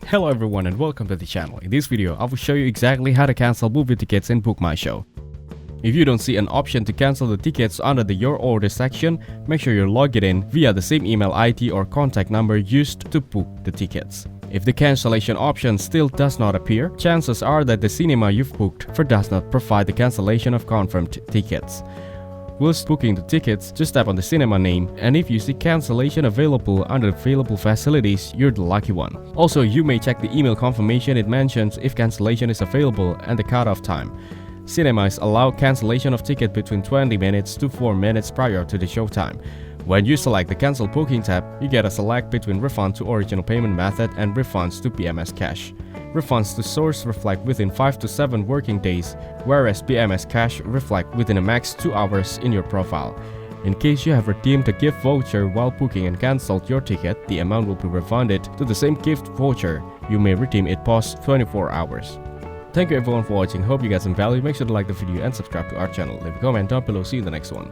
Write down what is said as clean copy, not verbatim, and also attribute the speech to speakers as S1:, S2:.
S1: Hello everyone and welcome to the channel. In this video, I will show you exactly how to cancel movie tickets in Bookmyshow. If you don't see an option to cancel the tickets under the Your Order section, make sure you're logged in via the same email ID or contact number used to book the tickets. If the cancellation option still does not appear, chances are that the cinema you've booked for does not provide the cancellation of confirmed tickets. Whilst booking the tickets, just tap on the cinema name, and if you see cancellation available under available facilities, you're the lucky one. Also, you may check the email confirmation. It mentions if cancellation is available and the cutoff time. Cinemas allow cancellation of ticket between 20 minutes to 4 minutes prior to the showtime. When you select the Cancel Booking tab, you get a select between refund to original payment method and refunds to PMS Cash. Refunds to source reflect within 5 to 7 working days, whereas PMS Cash reflect within a max 2 hours in your profile. In case you have redeemed a gift voucher while booking and cancelled your ticket, the amount will be refunded to the same gift voucher. You may redeem it past 24 hours. Thank you everyone for watching. Hope you got some value. Make sure to like the video and subscribe to our channel. Leave a comment down below. See you in the next one.